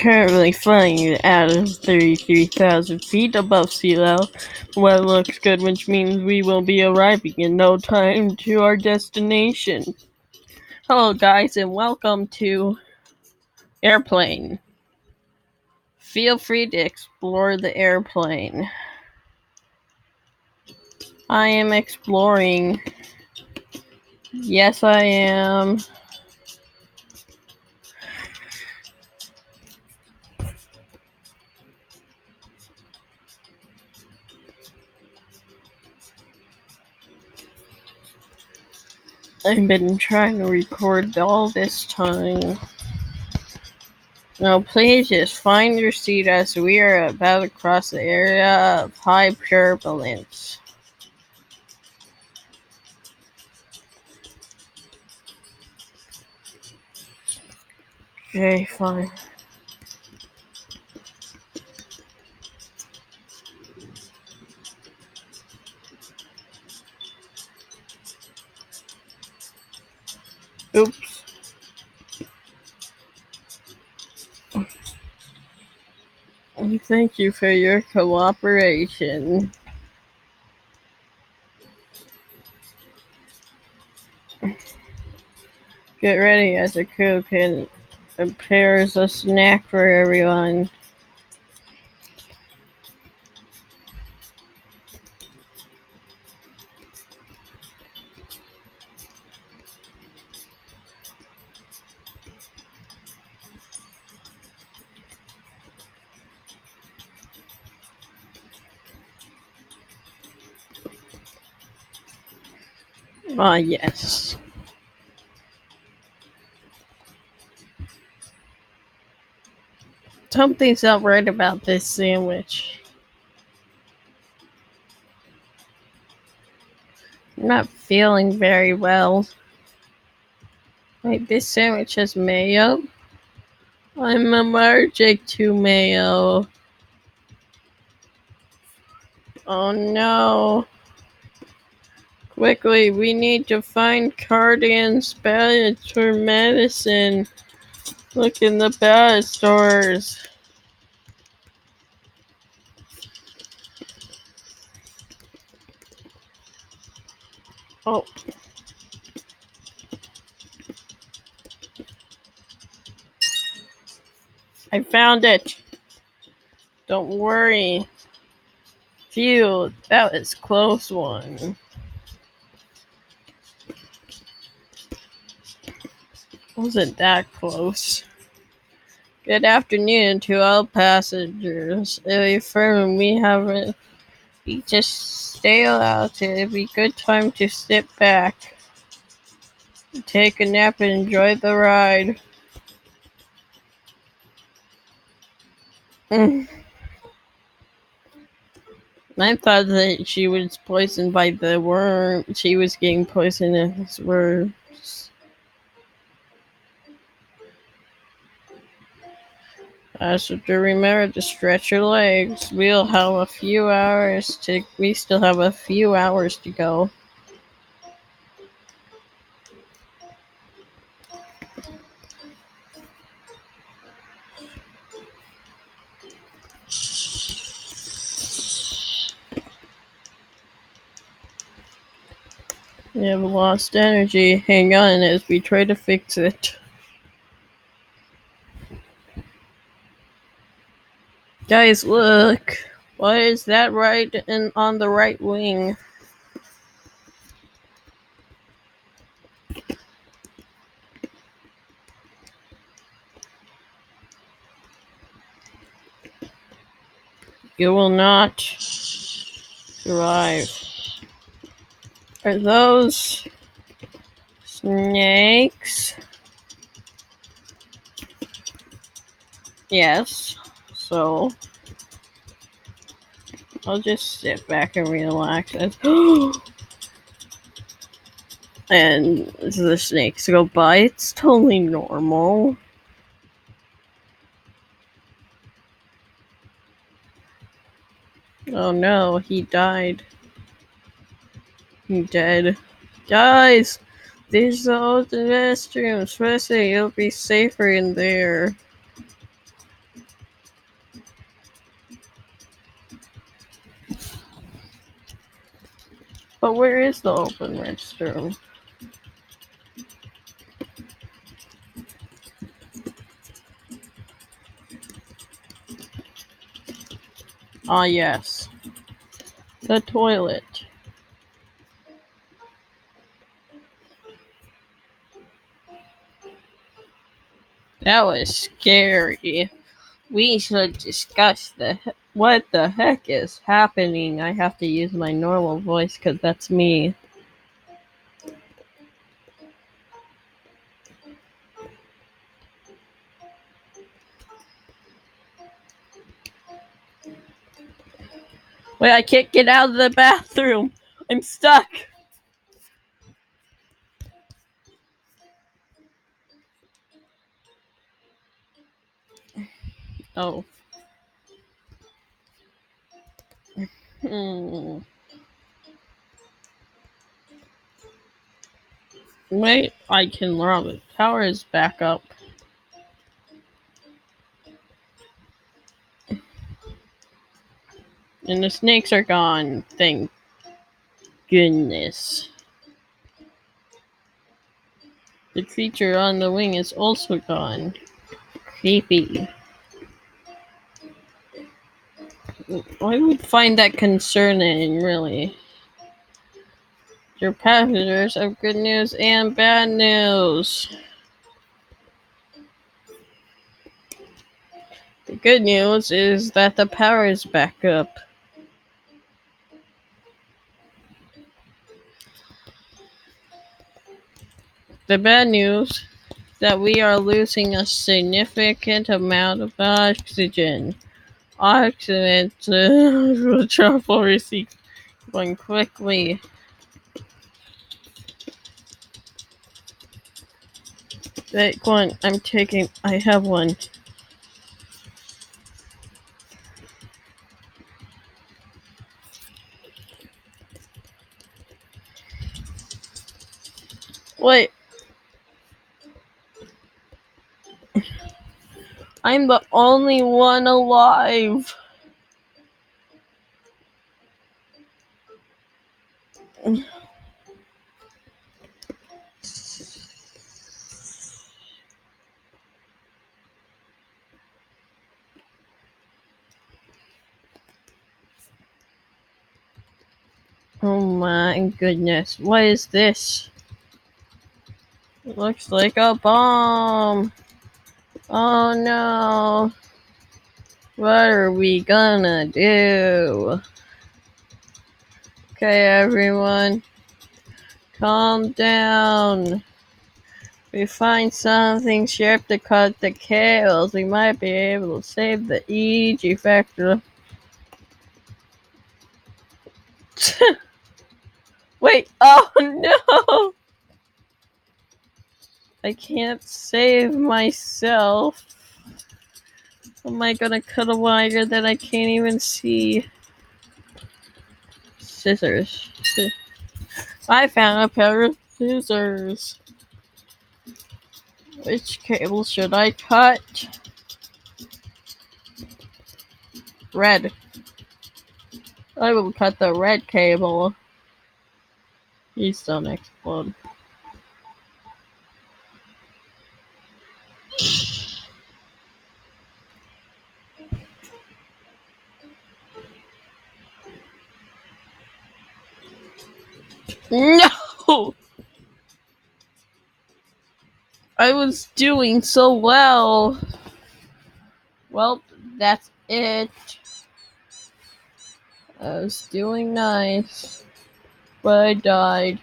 currently flying out of 33,000 feet above sea level. Weather looks good, which means we will be arriving in no time to our destination. Hello, guys, and welcome to Airplane. Feel free to explore the airplane. I am exploring. Yes, I am. I've been trying to record all this time. Now, please just find your seat as we are about to cross the area of high turbulence. Okay, fine. Oops. Thank you for your cooperation. Get ready as the crew prepares a snack for everyone. Ah, yes. Something's not right about this sandwich. I'm not feeling very well. Wait, this sandwich has mayo? I'm allergic to mayo. Oh no. Quickly, we need to find Cardigan's Ballad for medicine. Look in the ballad stores. Oh. I found it. Don't worry. Phew, that was a close one. Wasn't that close? Good afternoon to all passengers. Affirm we haven't. We just stay out. It'd be a good time to sit back, take a nap, and enjoy the ride. I thought that she was poisoned by the worm. She was getting poisonous worms. So to remember to stretch your legs. We still have a few hours to go. We have lost energy. Hang on as we try to fix it. Guys, look. What is that on the right wing? You will not survive. Are those snakes? Yes. So I'll just sit back and relax. And the snakes go by. It's totally normal. Oh no, he died. He dead. Guys, these are the restrooms. Especially, it'll be safer in there. But where is the open restroom? Ah, yes. The toilet. That was scary. We should discuss what the heck is happening. I have to use my normal voice because that's me. Wait, I can't get out of the bathroom. I'm stuck. Oh. Hmm. Wait, I can rob it. Power is back up. And the snakes are gone. Thank goodness. The creature on the wing is also gone. Creepy. I would find that concerning, really. Your passengers have good news and bad news. The good news is that the power is back up. The bad news that we are losing a significant amount of oxygen. Oxygen travel receipt going quickly. Take one. I have one. Wait. I'm the only one alive. Oh my goodness. What is this? It looks like a bomb. Oh no. What are we gonna do? Okay, everyone. Calm down. We find something sharp to cut the cables. We might be able to save the EG factor. Wait, oh no! I can't save myself. How am I gonna cut a wire that I can't even see? Scissors. I found a pair of scissors. Which cable should I cut? Red. I will cut the red cable. Please don't explode. No! I was doing so well. Well, that's it. I was doing nice. But I died.